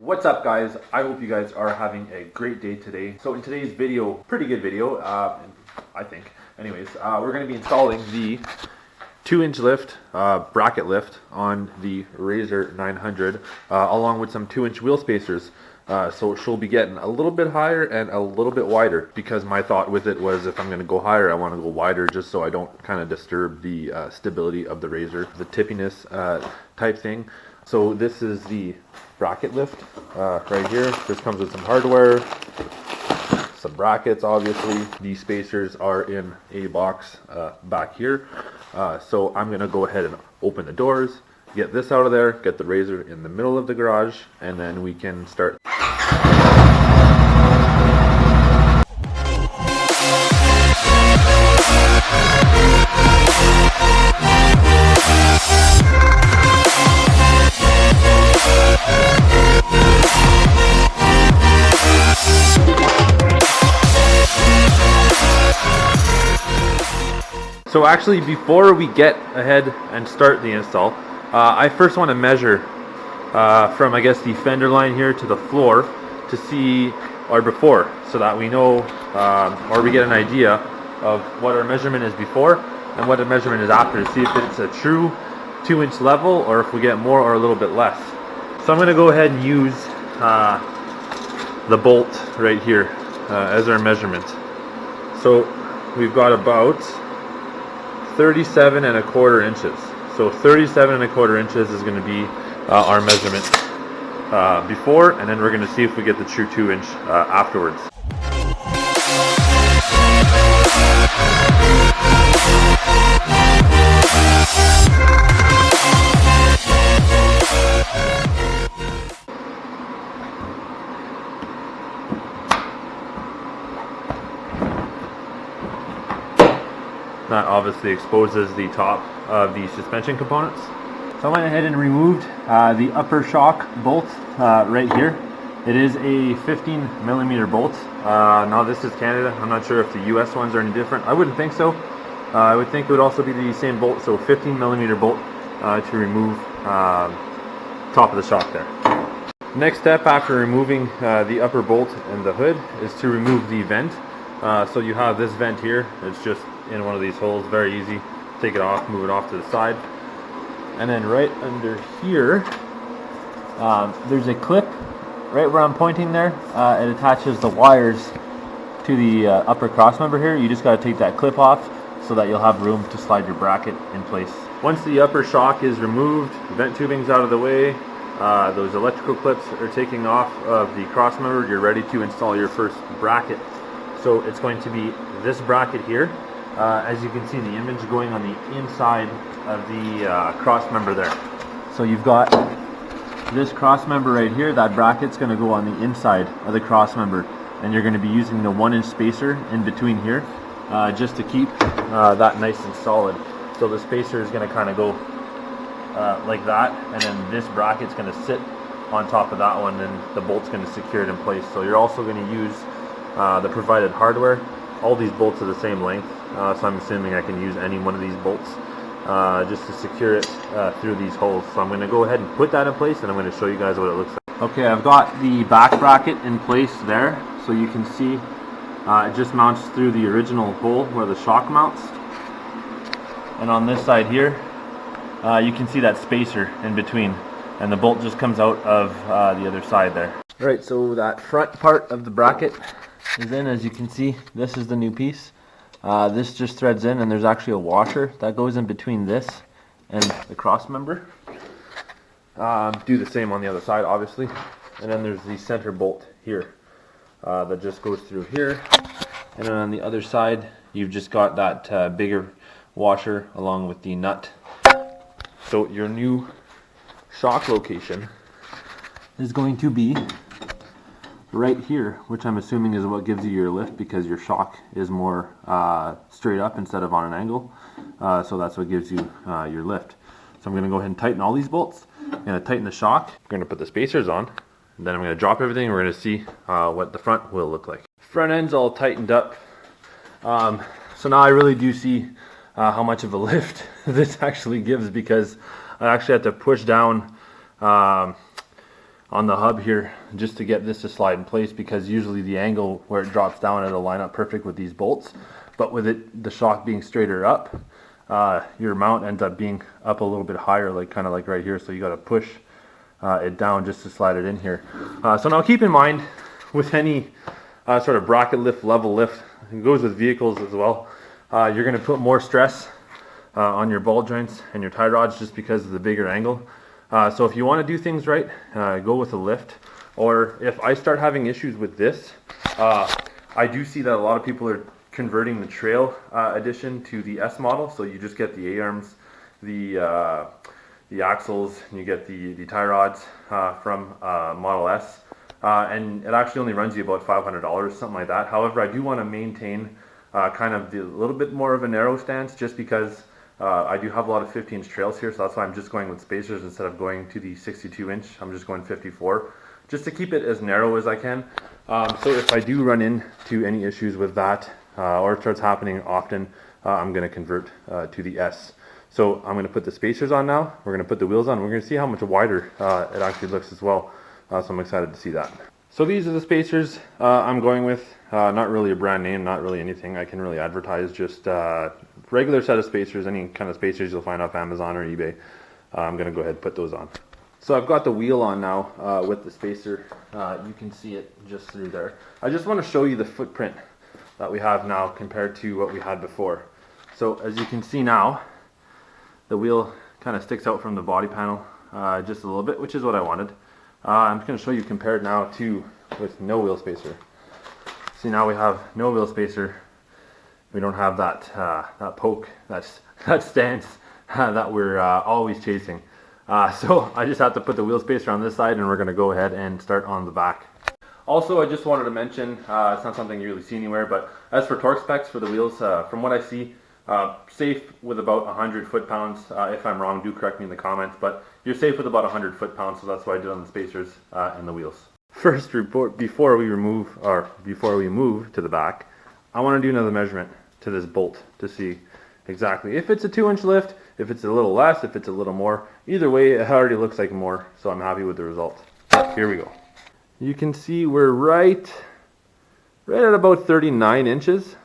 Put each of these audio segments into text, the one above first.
What's up, guys? I hope you guys are having a great day today. So in today's video, pretty good video, I think. Anyways, we're going to be installing the 2-inch lift, bracket lift on the RZR 900, along with some 2-inch wheel spacers. So she'll be getting a little bit higher and a little bit wider, because my thought with it was if I'm going to go higher, I want to go wider just so I don't kind of disturb the stability of the RZR, the tippiness type thing. So this is the bracket lift right here. This comes with some hardware, some brackets obviously. These spacers are in a box back here. So I'm going to go ahead and open the doors, get this out of there, get the RZR in the middle of the garage, and then we can start. So actually, before we get ahead and start the install, I first want to measure from, I guess, the fender line here to the floor to see our before, so that we know, or we get an idea of what our measurement is before and what the measurement is after, to see if it's a true 2-inch level or if we get more or a little bit less. So I'm going to go ahead and use the bolt right here as our measurement. So we've got about 37¼ inches. So 37¼ inches is going to be our measurement before, and then we're going to see if we get the true 2-inch afterwards. That obviously exposes the top of the suspension components. So I went ahead and removed the upper shock bolt right here. It is a 15mm bolt. Now this is Canada. I'm not sure if the US ones are any different. I wouldn't think so. I would think it would also be the same bolt. So 15mm bolt to remove top of the shock there. Next step after removing the upper bolt and the hood is to remove the vent. So you have this vent here. It's just in one of these holes, very easy. Take it off, move it off to the side, and then right under here there's a clip right where I'm pointing there. It attaches the wires to the upper cross member here. You just got to take that clip off so that you'll have room to slide your bracket in place. Once the upper shock is removed, vent tubing's out of the way, those electrical clips are taking off of the cross member, you're ready to install your first bracket. So it's going to be this bracket here. As you can see in the image, going on the inside of the cross member there. So you've got this cross member right here. That bracket's going to go on the inside of the cross member, and you're going to be using the 1-inch spacer in between here just to keep that nice and solid. So the spacer is going to kind of go like that, and then this bracket's going to sit on top of that one, and the bolt's going to secure it in place. So you're also going to use the provided hardware. All these bolts are the same length, so I'm assuming I can use any one of these bolts just to secure it through these holes. So I'm going to go ahead and put that in place, and I'm going to show you guys what it looks like. Okay, I've got the back bracket in place there, so you can see it just mounts through the original hole where the shock mounts. And on this side here, you can see that spacer in between, and the bolt just comes out of the other side there. Alright, so that front part of the bracket is in. As you can see, this is the new piece. This just threads in, and there's actually a washer that goes in between this and the cross member. Do the same on the other side, obviously. And then there's the center bolt here that just goes through here. And then on the other side, you've just got that bigger washer along with the nut. So your new shock location is going to be right here, which I'm assuming is what gives you your lift, because your shock is more straight up instead of on an angle. So that's what gives you your lift. So I'm going to go ahead and tighten all these bolts. I'm going to tighten the shock. I'm going to put the spacers on. And then I'm going to drop everything, and we're going to see what the front will look like. Front end's all tightened up. So now I really do see how much of a lift this actually gives, because I actually had to push down on the hub here just to get this to slide in place, because usually the angle where it drops down, it'll line up perfect with these bolts, but with it, the shock being straighter up, your mount ends up being up a little bit higher, like kind of like right here, so you got to push it down just to slide it in here. So now keep in mind, with any sort of bracket lift, level lift, it goes with vehicles as well, you're going to put more stress on your ball joints and your tie rods just because of the bigger angle. So if you want to do things right, go with a lift. Or if I start having issues with this, I do see that a lot of people are converting the trail edition to the S model. So you just get the A-arms, the axles, and you get the tie rods from Model S. And it actually only runs you about $500, something like that. However, I do want to maintain kind of a little bit more of a narrow stance, just because I do have a lot of 50-inch trails here, so that's why I'm just going with spacers instead of going to the 62-inch. I'm just going 54, just to keep it as narrow as I can. So if I do run into any issues with that, or it starts happening often, I'm going to convert to the S. So I'm going to put the spacers on now, we're going to put the wheels on, we're going to see how much wider it actually looks as well. So I'm excited to see that. So these are the spacers I'm going with. Not really a brand name, not really anything I can really advertise, just regular set of spacers, any kind of spacers you'll find off Amazon or eBay. I'm going to go ahead and put those on. So I've got the wheel on now with the spacer. You can see it just through there. I just want to show you the footprint that we have now compared to what we had before. So as you can see now, the wheel kind of sticks out from the body panel just a little bit, which is what I wanted. I'm just going to show you compared now to with no wheel spacer. See, now we have no wheel spacer. We don't have that that poke, that stance that we're always chasing. So I just have to put the wheel spacer on this side, and we're going to go ahead and start on the back. Also, I just wanted to mention, it's not something you really see anywhere, but as for torque specs for the wheels, from what I see, safe with about 100 foot-pounds. If I'm wrong, do correct me in the comments, but you're safe with about 100 foot-pounds, so that's what I did on the spacers and the wheels. First, before we move to the back, I want to do another measurement to this bolt to see exactly if it's a 2-inch lift, if it's a little less, if it's a little more. Either way, it already looks like more, so I'm happy with the result. Here we go. You can see we're right at about 39 inches.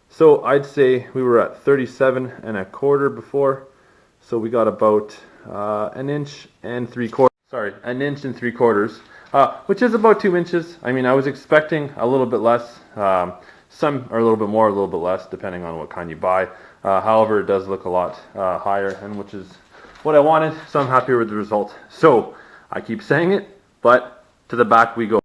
So I'd say we were at 37 1/4 before, so we got about an inch and 3/4. Sorry, an inch and 3/4, which is about 2 inches. I mean, I was expecting a little bit less. Some are a little bit more, a little bit less, depending on what kind you buy. However, it does look a lot higher, and which is what I wanted, so I'm happy with the result. So I keep saying it, but to the back we go.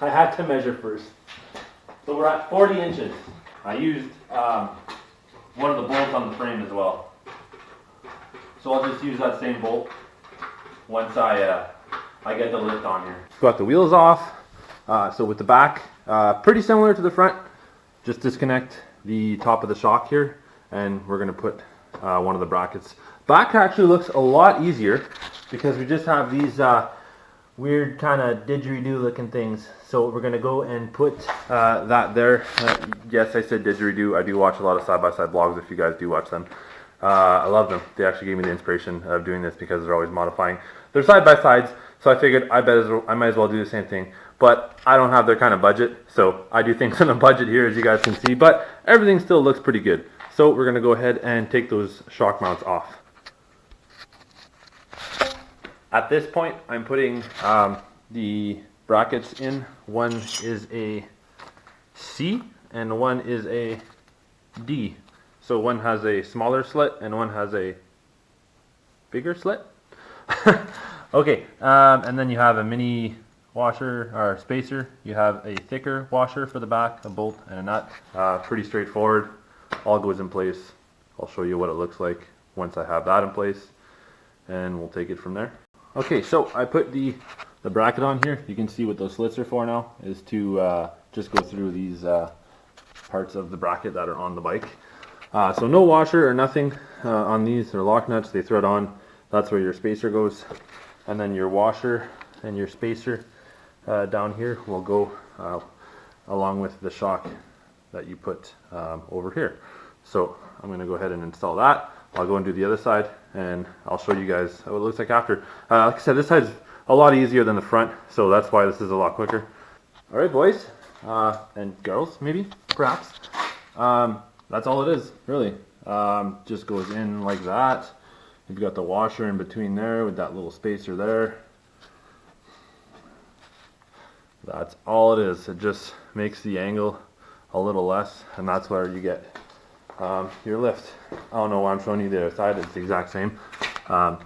I had to measure first. So we're at 40 inches. I used one of the bolts on the frame as well. So I'll just use that same bolt once I get the lift on here. Got the wheels off. So with the back, pretty similar to the front. Just disconnect the top of the shock here, and we're going to put one of the brackets. Back actually looks a lot easier because we just have these weird kind of didgeridoo looking things. So we're going to go and put that there. Yes, I said didgeridoo. I do watch a lot of side-by-side blogs if you guys do watch them. I love them. They actually gave me the inspiration of doing this because they're always modifying their side-by-sides. So I figured I might as well do the same thing. But I don't have their kind of budget, so I do things on a budget here, as you guys can see. But everything still looks pretty good. So we're going to go ahead and take those shock mounts off. At this point, I'm putting the brackets in. One is a C and one is a D. So one has a smaller slit and one has a bigger slit. Okay, and then you have a mini washer or spacer. You have a thicker washer for the back, a bolt and a nut. Pretty straightforward. All goes in place. I'll show you what it looks like once I have that in place, and we'll take it from there. Okay, so I put the bracket on here. You can see what those slits are for now, is to just go through these parts of the bracket that are on the bike. So no washer or nothing on these. They're lock nuts. They thread on. That's where your spacer goes. And then your washer and your spacer down here will go along with the shock that you put over here. So I'm going to go ahead and install that. I'll go and do the other side, and I'll show you guys what it looks like after. Like I said, this side's a lot easier than the front, so that's why this is a lot quicker. All right, boys and girls, maybe, perhaps. That's all it is, really. Just goes in like that. You've got the washer in between there with that little spacer there. That's all it is. It just makes the angle a little less, and that's where you get your lift. I don't know why I'm showing you the other side. It's the exact same. I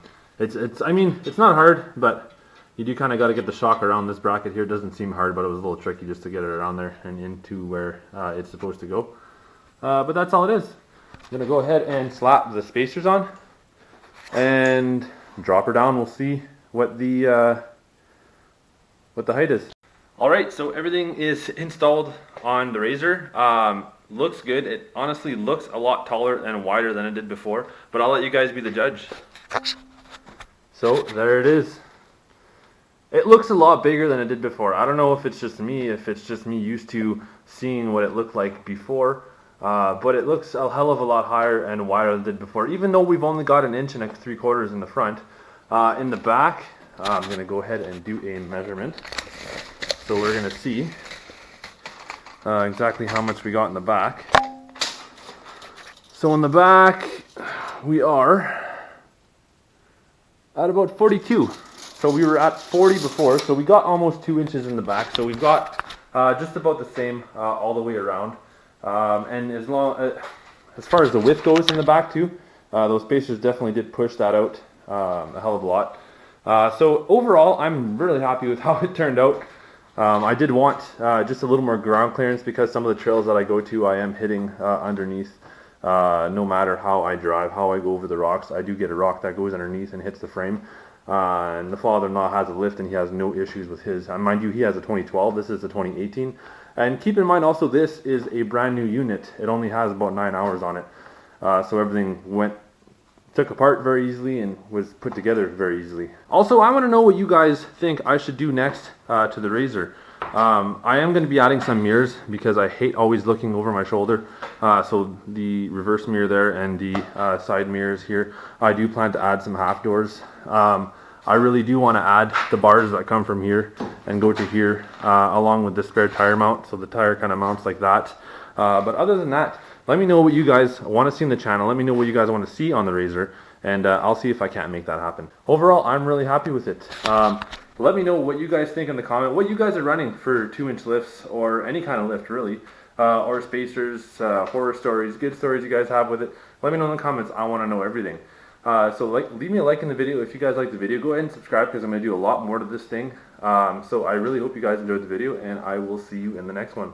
mean, it's not hard, but you do kind of got to get the shock around this bracket here. It doesn't seem hard, but it was a little tricky just to get it around there and into where it's supposed to go. But that's all it is. I'm gonna go ahead and slap the spacers on and drop her down. We'll see what the height is. All right, so everything is installed on the RZR. Looks good. It honestly looks a lot taller and wider than it did before, but I'll let you guys be the judge. So there it is. It looks a lot bigger than it did before. I don't know if it's just me used to seeing what it looked like before, but it looks a hell of a lot higher and wider than it did before, even though we've only got 1 inch and 3/4 in the front. In the back, I'm going to go ahead and do a measurement. So we're going to see exactly how much we got in the back. So in the back, we are at about 42. So we were at 40 before, so we got almost 2 inches in the back. So we've got just about the same all the way around. And as far as the width goes in the back too, those spacers definitely did push that out a hell of a lot. So overall, I'm really happy with how it turned out. I did want just a little more ground clearance because some of the trails that I go to, I am hitting underneath. No matter how I drive, how I go over the rocks, I do get a rock that goes underneath and hits the frame. And the father-in-law has a lift and he has no issues with his. Mind you, he has a 2012, this is a 2018. And keep in mind also, this is a brand new unit. It only has about 9 hours on it. So everything took apart very easily and was put together very easily. Also, I want to know what you guys think I should do next to the RZR. I am going to be adding some mirrors because I hate always looking over my shoulder. So the reverse mirror there and the side mirrors here. I do plan to add some half doors. I really do want to add the bars that come from here and go to here along with the spare tire mount. So the tire kind of mounts like that. But other than that, let me know what you guys want to see in the channel. Let me know what you guys want to see on the RZR, and I'll see if I can't make that happen. Overall, I'm really happy with it. Let me know what you guys think in the comment, what you guys are running for 2-inch lifts or any kind of lift really, or spacers, horror stories, good stories you guys have with it. Let me know in the comments. I want to know everything. So leave me a like in the video if you guys like the video. Go ahead and subscribe because I'm going to do a lot more to this thing. So I really hope you guys enjoyed the video, and I will see you in the next one.